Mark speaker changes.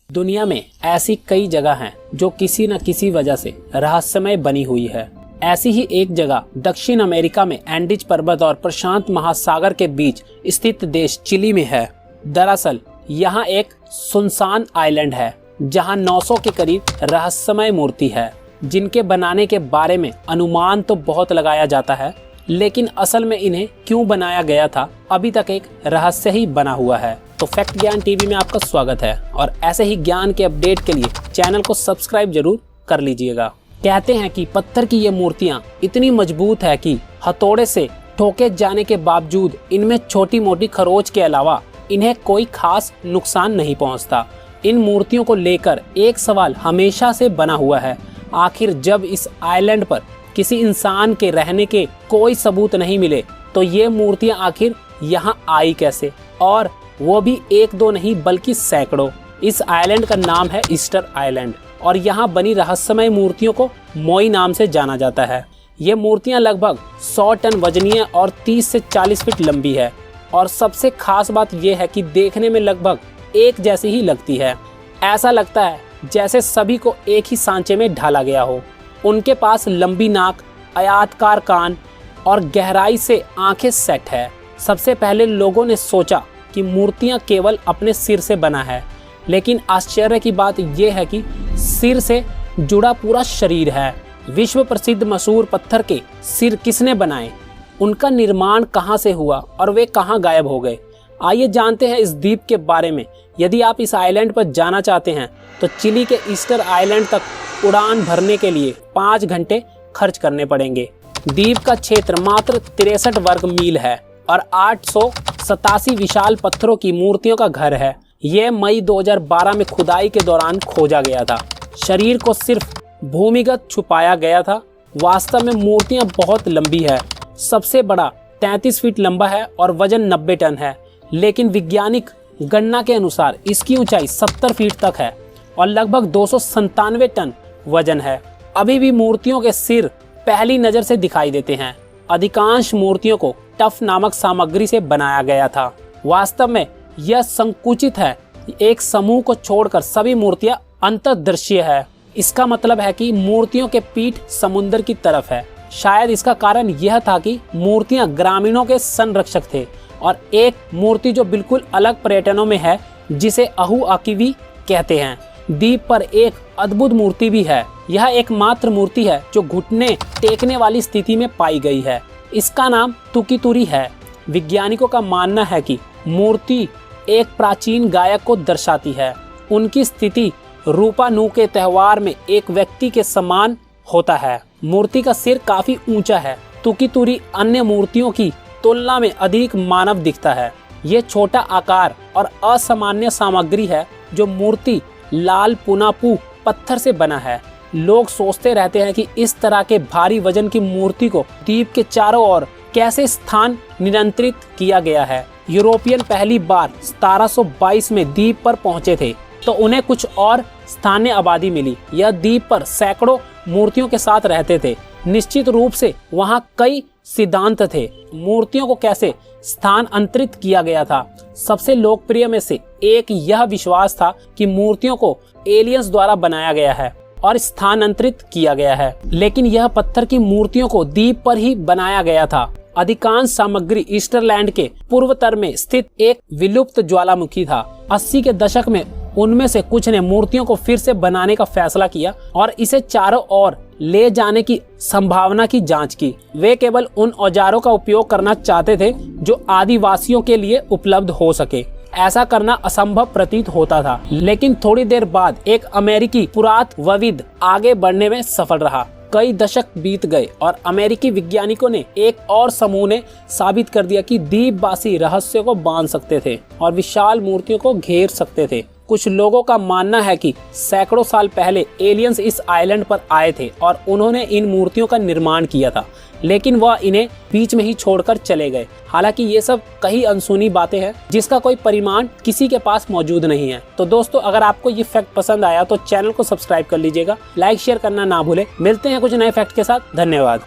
Speaker 1: दुनिया में ऐसी कई जगह हैं जो किसी न किसी वजह से रहस्यमय बनी हुई है। ऐसी ही एक जगह दक्षिण अमेरिका में एंडीज पर्वत और प्रशांत महासागर के बीच स्थित देश चिली में है। दरअसल यहाँ एक सुनसान आइलैंड है जहाँ 900 के करीब रहस्यमय मूर्ति है, जिनके बनाने के बारे में अनुमान तो बहुत लगाया जाता है, लेकिन असल में इन्हें क्यों बनाया गया था अभी तक एक रहस्य ही बना हुआ है। तो फैक्ट ज्ञान टीवी में आपका स्वागत है और ऐसे ही ज्ञान के अपडेट के लिए चैनल को सब्सक्राइब जरूर कर लीजिएगा। कहते हैं कि पत्थर की ये मूर्तियां इतनी मजबूत है कि हथौड़े से ठोके जाने के बावजूद इनमें छोटी मोटी खरोच के अलावा इन्हें कोई खास नुकसान नहीं पहुंचता। इन मूर्तियों को लेकर एक सवाल हमेशा से बना हुआ है, आखिर जब इस आइलैंड पर किसी इंसान के रहने के कोई सबूत नहीं मिले तो ये मूर्तियां आखिर यहाँ आई कैसे, और वो भी एक दो नहीं बल्कि सैकड़ों। इस आइलैंड का नाम है ईस्टर आइलैंड और यहाँ बनी रहस्यमय मूर्तियों को मोई नाम से जाना जाता है। ये मूर्तियाँ लगभग 100 टन वजनीय और 30 से 40 फीट लंबी है और सबसे खास बात यह है कि देखने में लगभग एक जैसी ही लगती है। ऐसा लगता है जैसे सभी को एक ही सांचे में ढाला गया हो। उनके पास लंबी नाक, आयताकार कान और गहराई से आंखें सेट है। सबसे पहले लोगों ने सोचा कि मूर्तियां केवल अपने सिर से बना है, लेकिन आश्चर्य की बात यह है कि सिर से जुड़ा पूरा शरीर है। विश्व प्रसिद्ध मशहूर पत्थर के सिर किसने बनाए, उनका निर्माण कहां से हुआ और वे कहां गायब हो गए, आइए जानते हैं इस द्वीप के बारे में। यदि आप इस आइलैंड पर जाना चाहते हैं तो चिली के ईस्टर आइलैंड तक उड़ान भरने के लिए 5 घंटे खर्च करने पड़ेंगे। द्वीप का क्षेत्र मात्र 63 वर्ग मील है और 887 विशाल पत्थरों की मूर्तियों का घर है। यह मई 2012 में खुदाई के दौरान खोजा गया था। शरीर को सिर्फ भूमिगत छुपाया गया था। वास्तव में मूर्तियां बहुत लंबी है। सबसे बड़ा 33 फीट लंबा है और वजन 90 टन है, लेकिन वैज्ञानिक गणना के अनुसार इसकी ऊंचाई 70 फीट तक है और लगभग 297 टन वजन है। अभी भी मूर्तियों के सिर पहली नजर से दिखाई देते हैं। अधिकांश मूर्तियों को टफ नामक सामग्री से बनाया गया था। वास्तव में यह संकुचित है। एक समूह को छोड़कर सभी मूर्तियां अंतर्दृश्य है। इसका मतलब है कि मूर्तियों के पीठ समुद्र की तरफ है। शायद इसका कारण यह था कि मूर्तियां ग्रामीणों के संरक्षक थे। और एक मूर्ति जो बिल्कुल अलग पर्यटनों में है, जिसे अहू आकिवी कहते हैं। द्वीप पर एक अद्भुत मूर्ति भी है। यह एकमात्र मूर्ति है जो घुटने टेकने वाली स्थिति में पाई गई है। इसका नाम तुकीतुरी है। वैज्ञानिकों का मानना है कि मूर्ति एक प्राचीन गायक को दर्शाती है। उनकी स्थिति रूपानु के त्योहार में एक व्यक्ति के समान होता है। मूर्ति का सिर काफी ऊंचा है। तुकीतुरी अन्य मूर्तियों की तुलना में अधिक मानव दिखता है। ये छोटा आकार और असामान्य सामग्री है जो मूर्ति लाल पुनापू पत्थर से बना है। लोग सोचते रहते हैं कि इस तरह के भारी वजन की मूर्ति को द्वीप के चारों ओर कैसे स्थान नियंत्रित किया गया है। यूरोपियन पहली बार 1722 में द्वीप पर पहुंचे थे तो उन्हें कुछ और स्थानीय आबादी मिली। यह द्वीप पर सैकड़ों मूर्तियों के साथ रहते थे। निश्चित रूप से वहां कई सिद्धांत थे। मूर्तियों को कैसे स्थानांतरित किया गया था। सबसे लोकप्रिय में से एक यह विश्वास था कि मूर्तियों को एलियंस द्वारा बनाया गया है और स्थानांतरित किया गया है, लेकिन यह पत्थर की मूर्तियों को द्वीप पर ही बनाया गया था। अधिकांश सामग्री ईस्टरलैंड के पूर्वोत्तर में स्थित एक विलुप्त ज्वालामुखी था। 80 के दशक में उनमें से कुछ ने मूर्तियों को फिर से बनाने का फैसला किया और इसे चारों ओर ले जाने की संभावना की जांच की। वे केवल उन औजारों का उपयोग करना चाहते थे जो आदिवासियों के लिए उपलब्ध हो सके। ऐसा करना असंभव प्रतीत होता था, लेकिन थोड़ी देर बाद एक अमेरिकी पुरातत्वविद आगे बढ़ने में सफल रहा। कई दशक बीत गए और अमेरिकी वैज्ञानिकों ने एक और समूह ने साबित कर दिया कि द्वीपवासी रहस्य को बांध सकते थे और विशाल मूर्तियों को घेर सकते थे। कुछ लोगों का मानना है कि सैकड़ों साल पहले एलियंस इस आइलैंड पर आए थे और उन्होंने इन मूर्तियों का निर्माण किया था, लेकिन वह इन्हें बीच में ही छोड़कर चले गए। हालांकि ये सब कई अनसुनी बातें हैं जिसका कोई परिमाण किसी के पास मौजूद नहीं है। तो दोस्तों, अगर आपको ये फैक्ट पसंद आया तो चैनल को सब्सक्राइब कर लीजिएगा, लाइक शेयर करना ना भूले। मिलते हैं कुछ नए फैक्ट के साथ। धन्यवाद।